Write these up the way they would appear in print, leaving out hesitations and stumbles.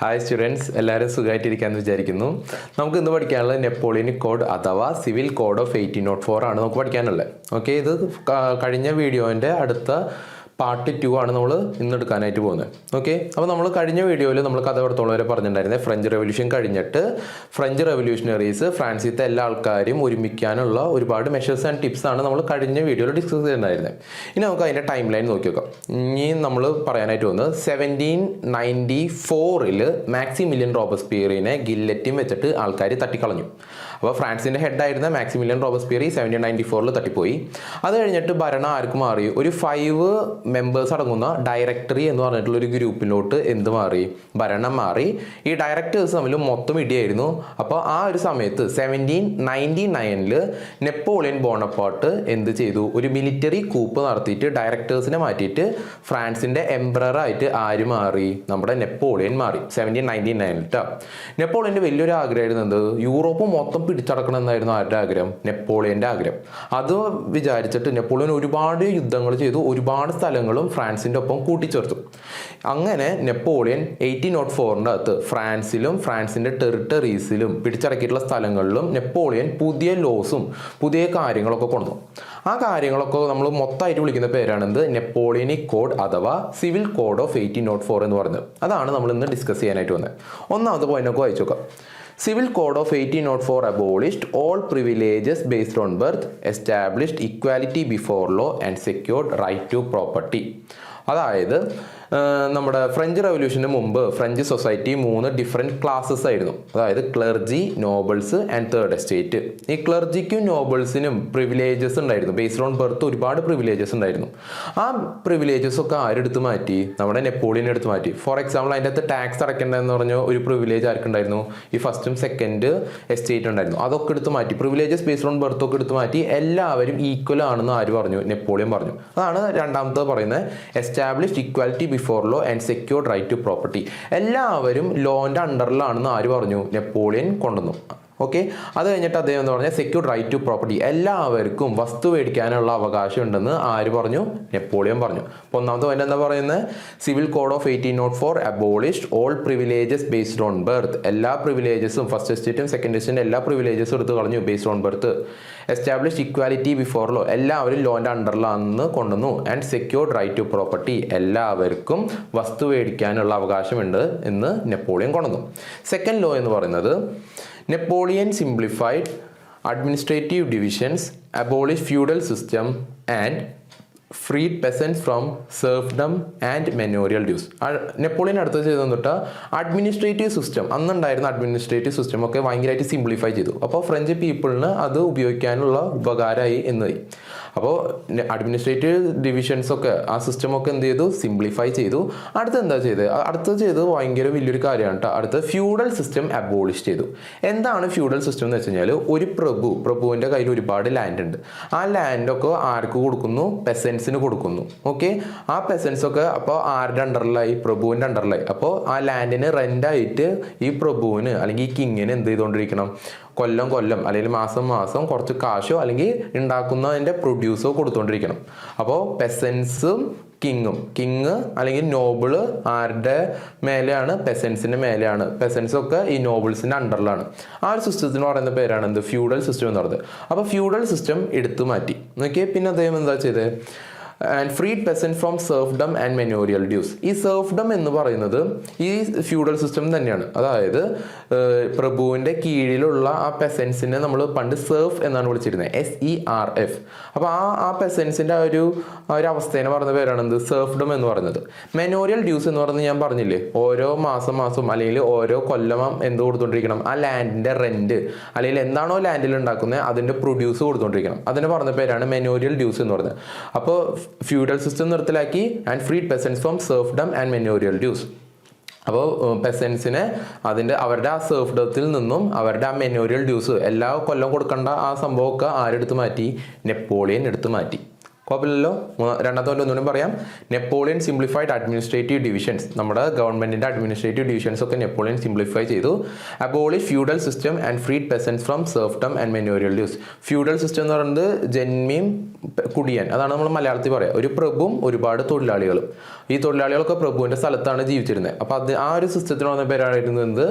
Hi students, എല്ലാവരും സുഖമായിട്ടിരിക്കാമെന്ന് വിചാരിക്കുന്നു. നമുക്ക് ഇന്ന് പഠിക്കാനുള്ളത് നെപ്പോളിയനിക് കോഡ് അഥവാ സിവിൽ കോഡ് ഓഫ് 1804 ആണ് നമുക്ക് പഠിക്കാനുള്ളത്. ഓക്കെ, ഇത് കഴിഞ്ഞ വീഡിയോൻ്റെ അടുത്ത പാർട്ട് 2 ആണ് നമ്മൾ ഇന്ന് എടുക്കാനായിട്ട് പോകുന്നത്. ഓക്കെ, അപ്പോൾ നമ്മൾ കഴിഞ്ഞ വീഡിയോയിൽ നമ്മൾ കഥ എടുത്തോളം പറഞ്ഞിട്ടുണ്ടായിരുന്നത് ഫ്രഞ്ച് റെവല്യൂഷൻ കഴിഞ്ഞിട്ട് ഫ്രഞ്ച് റെവല്യൂഷണറീസ് ഫ്രാൻസിലത്തെ എല്ലാ ആൾക്കാരും ഒരുമിക്കാനുള്ള ഒരുപാട് മെഷേഴ്സ് ആൻഡ് ടിപ്സ് ആണ് നമ്മൾ കഴിഞ്ഞ വീഡിയോയിൽ ഡിസ്കസ് ചെയ്തിട്ടുണ്ടായിരുന്നത്. ഇനി നമുക്ക് അതിൻ്റെ ടൈം ലൈൻ നോക്കി നോക്കാം. ഇനി നമ്മൾ പറയാനായിട്ട് പോകുന്നത് 1794 മാക്സിമിലിയൻ റോബസ്പിയറിനെ ഗില്ലറ്റിൻ വെച്ചിട്ട് ആൾക്കാർ തട്ടിക്കളഞ്ഞു. അപ്പോൾ ഫ്രാൻസിൻ്റെ ഹെഡായിരുന്ന മാക്സിമിലിയൻ റോബസ്പിയറി 1794 തട്ടിപ്പോയി. അത് കഴിഞ്ഞിട്ട് ഭരണം ആർക്ക് മാറി? ഒരു 5 മെമ്പേഴ്സ് അടങ്ങുന്ന ഡയറക്ടറി എന്ന് പറഞ്ഞിട്ടുള്ള ഒരു ഗ്രൂപ്പിലോട്ട് എന്ത് മാറി? ഭരണം മാറി. ഈ ഡയറക്ടേഴ്സ് തമ്മിൽ മൊത്തം ഇടിയായിരുന്നു. അപ്പോൾ ആ ഒരു സമയത്ത് 1799 നെപ്പോളിയൻ ബോണപ്പാർട്ട് എന്ത് ചെയ്തു? ഒരു മിലിറ്ററി കൂപ്പ് നടത്തിയിട്ട് ഡയറക്ടേഴ്സിനെ മാറ്റിയിട്ട് ഫ്രാൻസിൻ്റെ എംപററായിട്ട് ആര് മാറി? നമ്മുടെ നെപ്പോളിയൻ മാറി 1799 കേട്ടോ. നെപ്പോളിയൻ്റെ വലിയൊരു ആഗ്രഹമായിരുന്നു എന്ത്? യൂറോപ്പ് മൊത്തം പിടിച്ചടക്കണം എന്നായിരുന്നു ആരുടെ ആഗ്രഹം? നെപ്പോളിയൻ്റെ ആഗ്രഹം. അത് വിചാരിച്ചിട്ട് നെപ്പോളിയൻ ഒരുപാട് യുദ്ധങ്ങൾ ചെയ്തു, ഒരുപാട് സ്ഥലങ്ങളും ഫ്രാൻസിൻ്റെ ഒപ്പം കൂട്ടിച്ചേർത്തു. അങ്ങനെ നെപ്പോളിയൻ 1804 അകത്ത് ഫ്രാൻസിലും ഫ്രാൻസിൻ്റെ ടെറിട്ടറീസിലും പിടിച്ചടക്കിയിട്ടുള്ള സ്ഥലങ്ങളിലും നെപ്പോളിയൻ പുതിയ ലോസും പുതിയ കാര്യങ്ങളൊക്കെ കൊണ്ടു. ആ കാര്യങ്ങളൊക്കെ നമ്മൾ മൊത്തമായിട്ട് വിളിക്കുന്ന പേരാണെന്ത്? നെപ്പോളിയനിക് കോഡ് അഥവാ സിവിൽ കോഡ് ഓഫ് 1804 എന്ന് പറയുന്നത്. അതാണ് നമ്മൾ ഇന്ന് ഡിസ്കസ് ചെയ്യാനായിട്ട് വന്നത്. ഒന്നാമത്തെ പോയിന്റൊക്കെ വായിച്ചു നോക്കാം. Civil Code of 1804 abolished all privileges based on birth, established equality before law and secured right to property. അതായത് നമ്മുടെ ഫ്രഞ്ച് റെവല്യൂഷന് മുമ്പ് ഫ്രഞ്ച് സൊസൈറ്റി 3 ഡിഫറെൻറ്റ് ക്ലാസ്സസ് ആയിരുന്നു. അതായത് clergy, nobles and third estate. ഈ ക്ലർജിക്കും നോബിൾസിനും പ്രിവിലേജസ് ഉണ്ടായിരുന്നു. ബേസ്ഡ് ഓൺ ബർത്ത് ഒരുപാട് privileges ഉണ്ടായിരുന്നു. ആ പ്രിവിലേജസ് ഒക്കെ ആരെടുത്ത് മാറ്റി? നമ്മുടെ നെപ്പോളിയൻ എടുത്ത് മാറ്റി. ഫോർ എക്സാമ്പിൾ അതിൻ്റെ അകത്ത് ടാക്സ് അടയ്ക്കേണ്ടതെന്ന് പറഞ്ഞ ഒരു പ്രിവിലേജ് ആർക്കുണ്ടായിരുന്നു? ഈ ഫസ്റ്റും സെക്കൻഡ് എസ്റ്റേറ്റ് ഉണ്ടായിരുന്നു. അതൊക്കെ എടുത്ത് മാറ്റി. പ്രിവിലേജസ് ബേസ്ഡ് ഓൺ ബർത്ത് ഒക്കെ എടുത്ത് മാറ്റി. എല്ലാവരും ഈക്വൽ ആണെന്ന് ആര് പറഞ്ഞു? നെപ്പോളിയൻ പറഞ്ഞു. അതാണ് രണ്ടാമത്തെ പറയുന്നത്, established equality before law and secured right to property. എല്ലാവരും ലോന്റെ അണ്ടറിലാണെന്ന് ആര് പറഞ്ഞു? നെപ്പോളിയൻ കൊണ്ടുവന്നു. ഓക്കെ, അത് കഴിഞ്ഞിട്ട് അദ്ദേഹം എന്ന് പറഞ്ഞാൽ സെക്യൂർഡ് റൈറ്റ് ടു പ്രോപ്പർട്ടി, എല്ലാവർക്കും വസ്തു മേടിക്കാനുള്ള അവകാശം ഉണ്ടെന്ന് ആര് പറഞ്ഞു? നെപ്പോളിയൻ പറഞ്ഞു. അപ്പോൾ ഒന്നാമത്തെ പോയിന്റ് എന്താ പറയുന്നത്? Civil code of 1804 abolished all privileges based on birth. എല്ലാ പ്രിവിലേജസും ഫസ്റ്റ് എസ്റ്റേറ്റും സെക്കൻഡ് എസ്റ്റേറ്റും എല്ലാ പ്രിവിലേജസും എടുത്ത് കളഞ്ഞു based on birth. Established equality before law, എല്ലാവരും ലോന്റെ അണ്ടറിലാണെന്ന് കൊണ്ടുവന്നു. And secured right to property, എല്ലാവർക്കും വസ്തു മേടിക്കാനുള്ള അവകാശമുണ്ട് എന്ന് നെപ്പോളിയൻ കൊണ്ടുവന്നു. സെക്കൻഡ് ലോ എന്ന് പറയുന്നത് Napoleon simplified administrative divisions, abolished feudal system and freed peasants from serfdom and manorial dues. Napoleon അടുത്തത് ചെയ്തെന്ന് തൊട്ടാൽ അഡ്മിനിസ്ട്രേറ്റീവ് സിസ്റ്റം, അന്നുണ്ടായിരുന്ന അഡ്മിനിസ്ട്രേറ്റീവ് സിസ്റ്റം ഒക്കെ ഭയങ്കരമായിട്ട് സിംപ്ലിഫൈ ചെയ്തു. അപ്പോൾ ഫ്രഞ്ച് പീപ്പിളിന് അത് ഉപയോഗിക്കാനുള്ള ഉപകാരമായി എന്നായി. അപ്പോൾ അഡ്മിനിസ്ട്രേറ്റീവ് ഡിവിഷൻസ് ഒക്കെ ആ സിസ്റ്റമൊക്കെ എന്ത് ചെയ്തു? സിംപ്ലിഫൈ ചെയ്തു. അടുത്ത് എന്താ ചെയ്തത്? അടുത്തത് ചെയ്തത് ഭയങ്കര വലിയൊരു കാര്യമാണ് കേട്ടോ. അടുത്ത് ഫ്യൂഡൽ സിസ്റ്റം അബോളിഷ് ചെയ്തു. എന്താണ് ഫ്യൂഡൽ സിസ്റ്റം എന്ന് വെച്ച് കഴിഞ്ഞാൽ, ഒരു പ്രഭുവിൻ്റെ കയ്യിൽ ഒരുപാട് ലാൻഡ് ഉണ്ട്. ആ ലാൻഡൊക്കെ ആർക്ക് കൊടുക്കുന്നു? പെസൻസിന് കൊടുക്കുന്നു. ഓക്കെ, ആ പെസൻസ് ഒക്കെ അപ്പോൾ ആരുടെ അണ്ടറിലായി? പ്രഭുവിൻ്റെ അണ്ടറിലായി. അപ്പോൾ ആ ലാൻഡിന് റെൻ്റായിട്ട് ഈ പ്രഭുവിന് അല്ലെങ്കിൽ ഈ കിങ്ങിന് എന്ത് ചെയ്തുകൊണ്ടിരിക്കണം? കൊല്ലം അല്ലെങ്കിൽ മാസം കുറച്ച് കാശോ അല്ലെങ്കിൽ ഉണ്ടാക്കുന്നതിൻ്റെ പ്രൊഡ്യൂസോ കൊടുത്തുകൊണ്ടിരിക്കണം. അപ്പോൾ പെസൻസും കിങ് അല്ലെങ്കിൽ നോബിള് ആരുടെ മേലെയാണ്? പെസൻസിൻ്റെ മേലെയാണ്. പെസൻസ് ഒക്കെ ഈ നോബിൾസിൻ്റെ അണ്ടറിലാണ്. ആ ഒരു സിസ്റ്റത്തിന് പറയുന്ന പേരാണ് എന്ത്? ഫ്യൂഡൽ സിസ്റ്റം എന്ന് പറയുന്നത്. അപ്പോൾ ഫ്യൂഡൽ സിസ്റ്റം എടുത്തു മാറ്റി. ഓക്കെ, പിന്നെ അദ്ദേഹം എന്താ ചെയ്തത്? And freed peasant from serfdom and manorial dues. ഈ സെർഫ്ഡം എന്ന് പറയുന്നത് ഈ ഫ്യൂഡൽ സിസ്റ്റം തന്നെയാണ്. അതായത് പ്രഭുവിൻ്റെ കീഴിലുള്ള ആ പെസൻസിനെ നമ്മൾ പണ്ട് സെർഫ് എന്നാണ് വിളിച്ചിരുന്നത്, SERF. അപ്പോൾ ആ പെസൻസിൻ്റെ ഒരു അവസ്ഥേനെ പറയുന്ന പേരാണ് എന്ത്? സെർഫ്ഡം എന്ന് പറയുന്നത്. മെനോറിയൽ ഡ്യൂസ് എന്ന് പറയുന്നത് ഞാൻ പറഞ്ഞില്ലേ, ഓരോ മാസം അല്ലെങ്കിൽ ഓരോ കൊല്ലം എന്ത് കൊടുത്തുകൊണ്ടിരിക്കണം? ആ ലാൻഡിൻ്റെ റെൻറ്റ് അല്ലെങ്കിൽ എന്താണോ ലാൻഡിൽ ഉണ്ടാക്കുന്നത് അതിൻ്റെ പ്രൊഡ്യൂസ് കൊടുത്തുകൊണ്ടിരിക്കണം. അതിനെ പറഞ്ഞ പേരാണ് മെനോറിയൽ ഡ്യൂസ് എന്ന് പറയുന്നത്. അപ്പോൾ ഫ്യൂഡൽ സിസ്റ്റം നിർത്തലാക്കി and freed peasants from serfdom and manorial dues. അപ്പോൾ പെസൻസിനെ അവരുടെ ആ സെർഫ്ഡത്തിൽ നിന്നും അവരുടെ ആ മെനോറിയൽ ഡ്യൂസ് എല്ലാ കൊല്ലം കൊടുക്കേണ്ട ആ സംഭവമൊക്കെ ആരെടുത്ത് മാറ്റി? നെപ്പോളിയൻ എടുത്ത് മാറ്റി. കുഴപ്പമില്ലല്ലോ. രണ്ടാമത്തെ പോയിന്റ് ഒന്നുകൂടി പറയാം. Napoleon simplified administrative divisions. നമ്മുടെ ഗവൺമെന്റിന്റെ അഡ്മിനിസ്ട്രേറ്റീവ് ഡിവിഷൻസ് ഒക്കെ നെപ്പോളിയൻ സിംപ്ലിഫൈ ചെയ്തു. Abolish feudal system and freed peasants from serfdom and manorial dues. Feudal system എന്ന് പറയുന്നത് ജന്മിയും കുടിയൻ, അതാണ് നമ്മൾ മലയാളത്തിൽ പറയാം. ഒരു പ്രഭുവും ഒരുപാട് തൊഴിലാളികളും. ഈ തൊഴിലാളികളൊക്കെ പ്രഭുവിന്റെ സ്ഥലത്താണ് ജീവിച്ചിരുന്നത്. അപ്പോൾ അത് ആ ഒരു സിസ്റ്റത്തിന് വന്ന പേരായിരുന്നത്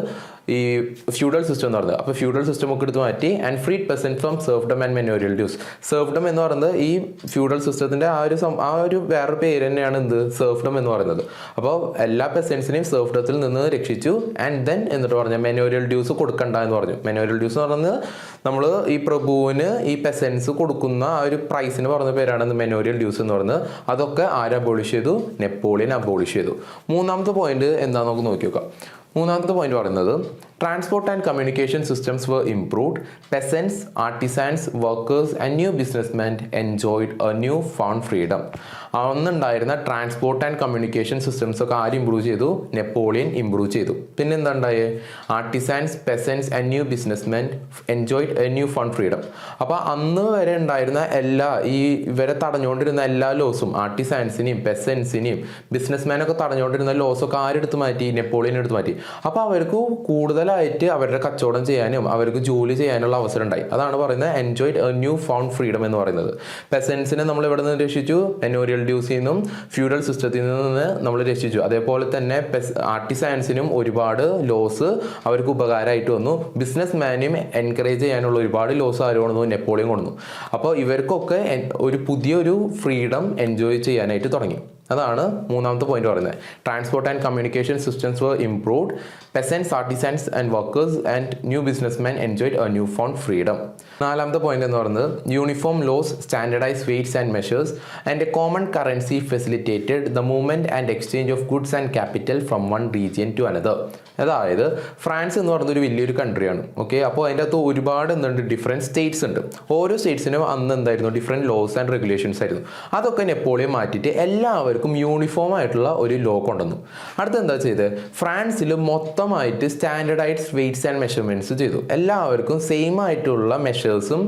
ഈ ഫ്യൂഡൽ സിസ്റ്റം എന്ന് പറയുന്നത്. അപ്പോൾ ഫ്യൂഡൽ സിസ്റ്റം ഒക്കെ എടുത്ത് മാറ്റി and freed peasant from serfdom and manorial dues. Serfdom എന്ന് പറയുന്നത് ഈ ഫ്യൂഡൽ സിസ്റ്റത്തിന്റെ ആ ഒരു വേറൊരു പേര് തന്നെയാണ് എന്ത് സെർഫ്ഡം എന്ന് പറയുന്നത്. അപ്പോൾ എല്ലാ പെസൻസിനെയും സെർഫ്ഡത്തിൽ നിന്ന് രക്ഷിച്ചു. ആൻഡ് ദെൻ എന്നിട്ട് പറഞ്ഞ മെനോറിയൽ ഡ്യൂസ് കൊടുക്കണ്ട എന്ന് പറഞ്ഞു. മെനോറിയൽ ഡ്യൂസ് എന്ന് പറയുന്നത് നമ്മൾ ഈ പ്രഭുവിന് ഈ പെസൻസ് കൊടുക്കുന്ന ആ ഒരു പ്രൈസിന് പറഞ്ഞ പേരാണ് മെനോറിയൽ ഡ്യൂസ് എന്ന് പറയുന്നത്. അതൊക്കെ ആര് അബോളിഷ് ചെയ്തു? നെപ്പോളിയൻ അബോളിഷ് ചെയ്തു. മൂന്നാമത്തെ പോയിന്റ് എന്താണെന്ന് നമുക്ക് നോക്കി നോക്കാം. മൂന്നാമത്തെ പോയിന്റ് പറയുന്നത് transport and communication systems were improved. Peasants, artisans, workers and new businessmen enjoyed a new found freedom. അന്നുണ്ടായിരുന്ന ട്രാൻസ്പോർട്ട് ആൻഡ് കമ്മ്യൂണിക്കേഷൻ സിസ്റ്റംസ് ഒക്കെ ആര് ഇംപ്രൂവ് ചെയ്തു? നെപ്പോളിയൻ ഇംപ്രൂവ് ചെയ്തു. പിന്നെ എന്താ ഉണ്ടായേ? Artisans, പെസൻസ് and new businessmen enjoyed A new fund freedom. അപ്പോൾ അന്ന് വരെ ഉണ്ടായിരുന്ന ഇവരെ തടഞ്ഞുകൊണ്ടിരുന്ന എല്ലാ ലോസും, ആർട്ടിസാൻസിനെയും പെസൻസിനെയും ബിസിനസ്മാനൊക്കെ തടഞ്ഞുകൊണ്ടിരുന്ന ലോസൊക്കെ ആരെടുത്ത് മാറ്റി? നെപ്പോളിയൻ എടുത്ത് മാറ്റി. അപ്പോൾ അവർക്ക് കൂടുതലായിട്ട് അവരുടെ കച്ചവടം ചെയ്യാനും അവർക്ക് ജോലി ചെയ്യാനുള്ള അവസരം ഉണ്ടായി. അതാണ് പറയുന്നത് enjoyed A new found freedom എന്ന് പറയുന്നത്. പെസൻസിനെ നമ്മൾ ഇവിടെ നിന്ന് രക്ഷിച്ചു, മെനോറിയൽ ഡ്യൂസിൽ നിന്നും ഫ്യൂഡൽ സിസ്റ്റത്തിൽ നിന്ന് നമ്മൾ രക്ഷിച്ചു. അതേപോലെ തന്നെ ആർട്ടിസാൻസിനും ഒരുപാട് ലോസ് അവർക്ക് ഉപകാരമായിട്ട് വന്നു. ബിസിനസ് മാനെയും എൻകറേജ് ചെയ്യാനുള്ള ഒരുപാട് ലോസ് ആര് കൊണ്ടു? നെപ്പോളിയൻ കൊണ്ടു. അപ്പോൾ ഇവർക്കൊക്കെ ഒരു പുതിയൊരു ഫ്രീഡം എൻജോയ് ചെയ്യാനായിട്ട് തുടങ്ങി. അതാണ് മൂന്നാമത്തെ പോയിന്റ് പറയുന്നത്. Transport and communication systems were improved. Peasants, artisans and workers and new businessmen enjoyed a newfound freedom. നാലാമത്തെ പോയിന്റ് എന്ന് പറയുന്നത് uniform laws, standardise weights and measures and a common currency facilitated the movement and exchange of goods and capital from one region to another. അതായത് France എന്ന് പറയുന്നത് ഒരു വലിയൊരു കൺട്രിയാണ്. Okay, അപ്പോൾ അതിൻ്റെ അകത്ത് ഒരുപാട് എന്തുണ്ട്? ഡിഫറെൻറ്റ് സ്റ്റേറ്റ്സ് ഉണ്ട്. ഓരോ സ്റ്റേറ്റ്സിനും അന്ന് എന്തായിരുന്നു? ഡിഫറെൻറ്റ് ലോസ് ആൻഡ് റെഗുലേഷൻസ് ആയിരുന്നു. അതൊക്കെ നെപ്പോളിയൻ മാറ്റിയിട്ട് എല്ലാവർക്കും യൂണിഫോം ആയിട്ടുള്ള ഒരു ലോ കൊണ്ടുവന്നു. അടുത്ത എന്താ ചെയ്തത്? ഫ്രാൻസിൽ മൊത്തമായിട്ട് സ്റ്റാൻഡർഡൈസ്ഡ് വെയ്റ്റ്സ് ആൻഡ് മെഷർമെന്റ്സ് ചെയ്തു. എല്ലാവർക്കും സെയിം ആയിട്ടുള്ള മെഷേഴ്സും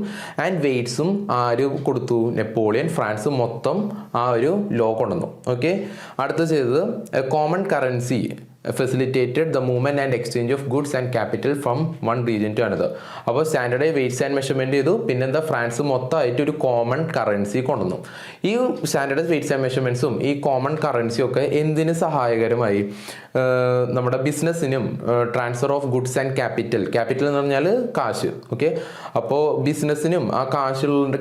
ആൻഡ് വെയ്റ്റ്സും ആര് കൊടുത്തു? നെപ്പോളിയൻ ഫ്രാൻസ് മൊത്തം ആ ഒരു ലോ കൊണ്ടുവന്നു. ഓക്കെ, അടുത്ത ചെയ്തത് common currency facilitated the movement and exchange of goods and capital from one region to another. അപ്പോൾ സ്റ്റാൻഡേർഡ് വെയ്റ്റ്സ് ആൻഡ് മെഷർമെന്റ് ചെയ്തു. പിന്നെന്താ? ഫ്രാൻസ് മൊത്തമായിട്ട് ഒരു കോമൺ കറൻസി കൊണ്ടുവന്നു. ഈ സ്റ്റാൻഡേർഡ് വെയ്റ്റ്സ് ആൻഡ് മെഷർമെന്റ്സും ഈ കോമൺ കറൻസിയും ഒക്കെ എന്തിന് സഹായകരമായി? നമ്മുടെ ബിസിനസ്സിനും transfer of goods and capital എന്ന് പറഞ്ഞാൽ കാശ്. ഓക്കെ, അപ്പോൾ ബിസിനസ്സിനും ആ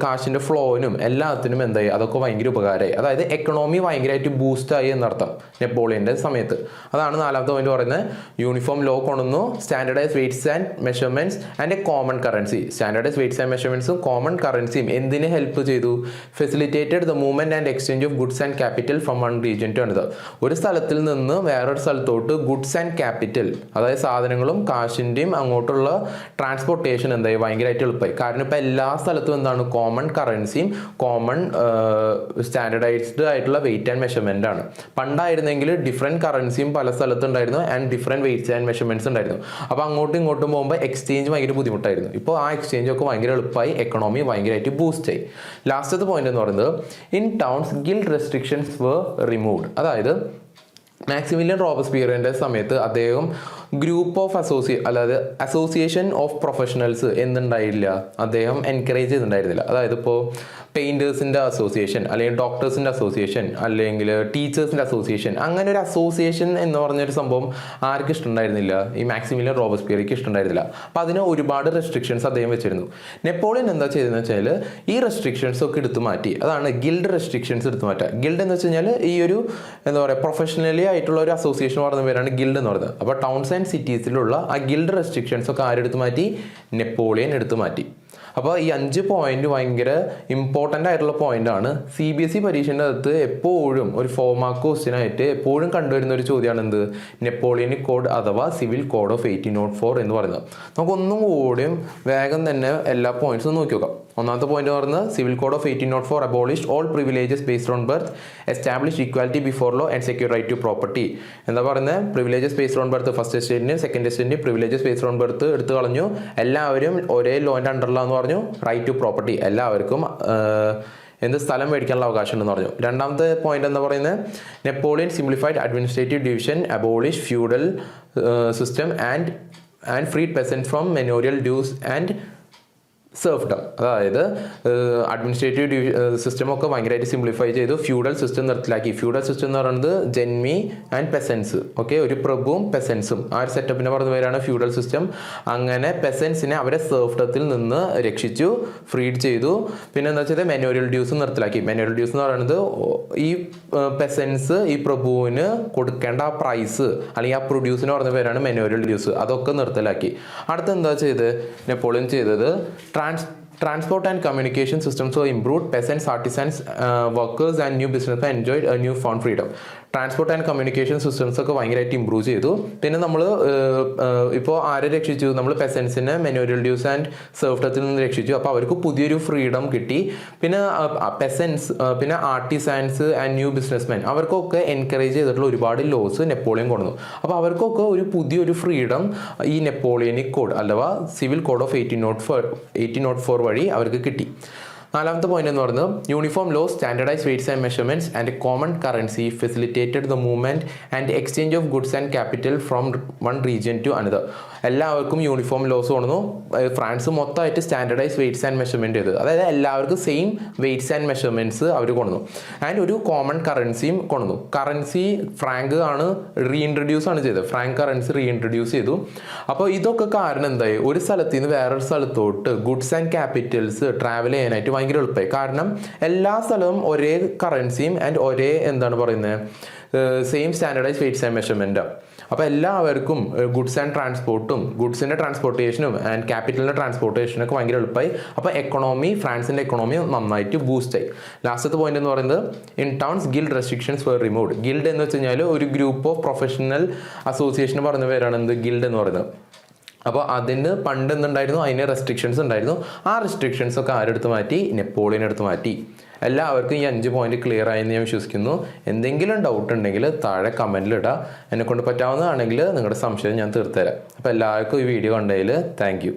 കാശിൻ്റെ ഫ്ലോവിനും എല്ലാത്തിനും എന്തായി? അതൊക്കെ ഭയങ്കര ഉപകാരമായി. അതായത് എക്കണോമി ഭയങ്കരമായിട്ട് ബൂസ്റ്റായി എന്നർത്ഥം നെപ്പോളിയൻ്റെ സമയത്ത്. അതാണ് നാലാമത്തെ പോയിന്റ് പറയുന്നത്. യൂണിഫോം ലോ കൊണ്ടുവന്നു, standardised weights and measurements and a common currency. Standardised weights and മെഷർമെന്റ്സും കോമൺ കറൻസിയും എന്തിനെ ഹെൽപ്പ് ചെയ്തു? Facilitated the movement and exchange of goods and capital from one region to another. ഒരു സ്ഥലത്തിൽ നിന്ന് വേറൊരു സ്ഥലത്തോട്ട് ഗുഡ്സ് ആൻഡ് ക്യാപിറ്റൽ, അതായത് സാധനങ്ങളും കാശിൻ്റെയും അങ്ങോട്ടുള്ള ട്രാൻസ്പോർട്ടേഷൻ എന്തായി? ഭയങ്കരമായിട്ട് എളുപ്പമായി. കാരണം ഇപ്പം എല്ലാ സ്ഥലത്തും എന്താണ്? കോമൺ കറൻസിയും കോമൺ സ്റ്റാൻഡർഡൈസ്ഡ് ആയിട്ടുള്ള വെയിറ്റ് ആൻഡ് മെഷർമെന്റ് ആണ്. പണ്ടായിരുന്നെങ്കിൽ ഡിഫറെൻറ്റ് കറൻസിയും പല സ്ഥലത്ത് ഉണ്ടായിരുന്നു and different weights and measurements ഉണ്ടായിരുന്നു. അപ്പോൾ അങ്ങോട്ടും ഇങ്ങോട്ടും പോകുമ്പോൾ എക്സ്ചേഞ്ച് ഭയങ്കര ബുദ്ധിമുട്ടായിരുന്നു. ഇപ്പോൾ ആ എക്സ്ചേഞ്ച് ഒക്കെ ഭയങ്കര എളുപ്പമായി, എക്കണോമി ഭയങ്കരമായിട്ട് ബൂസ്റ്റ് ആയി. ലാസ്റ്റത്തെ പോയിന്റ് എന്ന് പറയുന്നത് in towns guild restrictions were removed. അതായത് മാക്സിമിലിയൻ റോബസ്പിയറിൻ്റെ സമയത്ത് അദ്ദേഹം group of association of professionals എന്തുണ്ടായില്ല? അദ്ദേഹം എൻകറേജ് ചെയ്തിട്ടുണ്ടായിരുന്നില്ല. അതായത് ഇപ്പോൾ പെയിൻറ്റേഴ്സിൻ്റെ അസോസിയേഷൻ, അല്ലെങ്കിൽ ഡോക്ടേഴ്സിൻ്റെ അസോസിയേഷൻ, അല്ലെങ്കിൽ ടീച്ചേഴ്സിൻ്റെ അസോസിയേഷൻ, അങ്ങനെ ഒരു അസോസിയേഷൻ എന്ന് പറഞ്ഞൊരു സംഭവം ആർക്കും ഇഷ്ടമുണ്ടായിരുന്നില്ല? ഈ മാക്സിമിലിയൻ റോബസ്പിയർക്ക് ഇഷ്ടമുണ്ടായിരുന്നില്ല. അപ്പം അതിന് ഒരുപാട് റെസ്ട്രിക്ഷൻസ് അദ്ദേഹം വെച്ചിരുന്നു. നെപ്പോളിയൻ എന്താ ചെയ്തതെന്ന് വെച്ചാൽ ഈ റെസ്ട്രിക്ഷൻസ് ഒക്കെ എടുത്തു മാറ്റി. അതാണ് ഗിൽഡ് റെസ്ട്രിക്ഷൻസ് എടുത്തു മാറ്റുക. ഗിൽഡ് എന്ന് വെച്ച് കഴിഞ്ഞാൽ ഈ ഒരു എന്താ പറയുക, പ്രൊഫഷണലി ആയിട്ടുള്ള ഒരു അസോസിയേഷൻ പറയുന്ന പേരാണ് ഗിൽഡ് എന്ന് പറയുന്നത്. അപ്പോൾ ടൗൺസ് ആൻഡ് സിറ്റീസിലുള്ള ആ ഗിൽഡ് റെസ്ട്രിക്ഷൻസ് ഒക്കെ ആരെടുത്ത് മാറ്റി? നെപ്പോളിയൻ എടുത്തു മാറ്റി. അപ്പോൾ ഈ 5 പോയിന്റ് ഭയങ്കര ഇമ്പോർട്ടൻ്റ് ആയിട്ടുള്ള പോയിന്റാണ്. CBSE പരീക്ഷേൻ്റെ അകത്ത് എപ്പോഴും ഒരു 4 മാർക്ക് ക്വസ്റ്റ്യൻ ആയിട്ട് എപ്പോഴും കണ്ടുവരുന്ന ഒരു ചോദ്യമാണ് എന്ത്? നെപ്പോളിയനിക് കോഡ് അഥവാ സിവിൽ കോഡ് ഓഫ് 1804 എന്ന് പറയുന്നത്. നമുക്കൊന്നും കൂടിയും വേഗം തന്നെ എല്ലാ പോയിന്റ്സും നോക്കി നോക്കാം. ഒന്നാമത്തെ പോയിന്റ് പറയുന്നത് civil code of 1804 abolished all privileges based on birth, established equality before law and secure right to property. എന്താ പറയുന്നത്? Privileges based on birth first എസ്റ്റേറ്റിന്, സെക്കൻഡ് എസ്റ്റേറ്റിന് പ്രിവിലേജസ് ബേസ്ഡ് ഓൺ ബർത്ത് എടുത്തു കളഞ്ഞു. എല്ലാവരും ഒരേ ലോൻ്റെ അണ്ടറിലാന്ന് പറഞ്ഞു. റൈറ്റ് ടു പ്രോപ്പർട്ടി, എല്ലാവർക്കും എന്ത് സ്ഥലം മേടിക്കാനുള്ള അവകാശം ഉണ്ടെന്ന് പറഞ്ഞു. രണ്ടാമത്തെ പോയിന്റ് എന്താ പറയുന്നത്, Napoleon simplified administrative division, abolish feudal system and freed peasant from manorial dues and serfdom. അതായത് അഡ്മിനിസ്ട്രേറ്റീവ് സിസ്റ്റമൊക്കെ ഭയങ്കരമായിട്ട് സിംപ്ലിഫൈ ചെയ്തു, ഫ്യൂഡൽ സിസ്റ്റം നിർത്തലാക്കി. ഫ്യൂഡൽ സിസ്റ്റം എന്ന് പറയുന്നത് ജന്മി ആൻഡ് പെസൻസ്, ഓക്കെ, ഒരു പ്രഭുവും പെസൻസും ആ ഒരു സെറ്റപ്പിനെ പറഞ്ഞ പേരാണ് ഫ്യൂഡൽ സിസ്റ്റം. അങ്ങനെ പെസൻസിനെ അവരെ സെർഫ്ഡത്തിൽ നിന്ന് രക്ഷിച്ചു, ഫ്രീഡ് ചെയ്തു. പിന്നെ എന്താ വെച്ചാൽ മെനോറിയൽ ഡ്യൂസ് നിർത്തലാക്കി. മെനോറിയൽ ഡ്യൂസ് എന്ന് പറയുന്നത് ഈ പെസൻസ് ഈ പ്രഭുവിന് കൊടുക്കേണ്ട ആ പ്രൈസ് അല്ലെങ്കിൽ ആ പ്രൊഡ്യൂസിന് പറഞ്ഞ പേരാണ് മെനോറിയൽ ഡ്യൂസ്, അതൊക്കെ നിർത്തലാക്കി. അടുത്ത എന്താ ചെയ്ത് നെപ്പോളിയൻ ചെയ്തത്, transport and communication systems were improved. Peasants, artisans, workers and new businessmen enjoyed a newfound freedom. Transport and communication systems ഒക്കെ ഭയങ്കരമായിട്ട് ഇമ്പ്രൂവ് ചെയ്തു. പിന്നെ നമ്മൾ ഇപ്പോൾ ആരെ രക്ഷിച്ചു, നമ്മൾ പെസൻസിനെ മെനോറിയൽ ഡ്യൂസ് ആൻഡ് സെർഫ്ഡത്തിൽ നിന്ന് രക്ഷിച്ചു. അപ്പോൾ അവർക്ക് പുതിയൊരു ഫ്രീഡം കിട്ടി. പിന്നെ പെസൻസ്, പിന്നെ ആർട്ടിസാൻസ് ആൻഡ് ന്യൂ ബിസിനസ്മെൻ, അവർക്കൊക്കെ എൻകറേജ് ചെയ്തിട്ടുള്ള ഒരുപാട് ലോസ് നെപ്പോളിയൻ കൊണ്ടുവന്നു. അപ്പോൾ അവർക്കൊക്കെ ഒരു പുതിയൊരു ഫ്രീഡം ഈ നെപ്പോളിയനിക് കോഡ് അഥവാ സിവിൽ കോഡ് ഓഫ് 1804 വഴി അവർക്ക് കിട്ടി. നാലാമത്തെ പോയിന്റ് എന്ന് പറയുന്നത് uniform law, standardise weights and measurements and common currency facilitated the movement and exchange of goods and capital from one region to another. എല്ലാവർക്കും യൂണിഫോം ലോസ് കൊണ്ടുവന്നു. France മൊത്തമായിട്ട് സ്റ്റാൻഡർഡൈസ് വെയ്റ്റ്സ് ആൻഡ് മെഷർമെന്റ് ചെയ്തു. അതായത് എല്ലാവർക്കും same weights and measurements അവർ കൊണ്ടുവന്നു. And ഒരു common കറൻസിയും കൊണ്ടുവന്നു. കറൻസി ഫ്രാങ്ക് ആണ് റീഇൻട്രൊഡ്യൂസ് ആണ് ചെയ്തത്. ഫ്രാങ്ക് കറൻസി റീഇൻട്രൊഡ്യൂസ് ചെയ്തു. അപ്പോൾ ഇതൊക്കെ കാരണം എന്തായി, ഒരു സ്ഥലത്ത് നിന്ന് വേറൊരു സ്ഥലത്തോട്ട് ഗുഡ്സ് ആൻഡ് ക്യാപിറ്റൽസ് ട്രാവൽ ചെയ്യാനായിട്ട് ഭയങ്കര എളുപ്പമായി. കാരണം എല്ലാ സ്ഥലവും ഒരേ കറൻസിയും ആൻഡ് ഒരേ എന്താണ് പറയുന്നത് സെയിം സ്റ്റാൻഡർഡൈസ് വെയ്റ്റ്സ് ആൻഡ് മെഷർമെൻറ്റാണ്. അപ്പോൾ എല്ലാവർക്കും ഗുഡ്സ് ആൻഡ് ട്രാൻസ്പോർട്ടും ഗുഡ്സിൻ്റെ ട്രാൻസ്പോർട്ടേഷനും ആൻഡ് ക്യാപിറ്റലിൻ്റെ ട്രാൻസ്പോർട്ടേഷനൊക്കെ ഭയങ്കര എളുപ്പമായി. അപ്പോൾ ഫ്രാൻസിൻ്റെ എക്കണോമി നന്നായിട്ട് ബൂസ്റ്റായി. ലാസ്റ്റത്തെ പോയിന്റ് എന്ന് പറയുന്നത് in towns guild restrictions were removed. Guild എന്ന് വെച്ച് കഴിഞ്ഞാൽ ഒരു ഗ്രൂപ്പ് ഓഫ് പ്രൊഫഷണൽ അസോസിയേഷൻ പറഞ്ഞ പേരാണ് എന്ത് ഗിൽഡ് എന്ന് പറയുന്നത്. അപ്പോൾ അതിന് പണ്ട് എന്തുണ്ടായിരുന്നു, അതിന് റെസ്ട്രിക്ഷൻസ് ഉണ്ടായിരുന്നു. ആ റെസ്ട്രിക്ഷൻസ് ഒക്കെ ആരെടുത്ത് മാറ്റി, നെപ്പോളിയൻ എടുത്ത് മാറ്റി. എല്ലാവർക്കും ഈ 5 പോയിന്റ് ക്ലിയർ ആയെന്ന് ഞാൻ വിശ്വസിക്കുന്നു. എന്തെങ്കിലും ഡൗട്ട് ഉണ്ടെങ്കിൽ താഴെ കമൻറ്റിൽ ഇടുക. എന്നെക്കൊണ്ട് പറ്റാവുന്നതാണെങ്കിൽ നിങ്ങളുടെ സംശയം ഞാൻ തീർത്തുതരാം. അപ്പോൾ എല്ലാവർക്കും ഈ വീഡിയോ കണ്ടതിൽ താങ്ക് യു.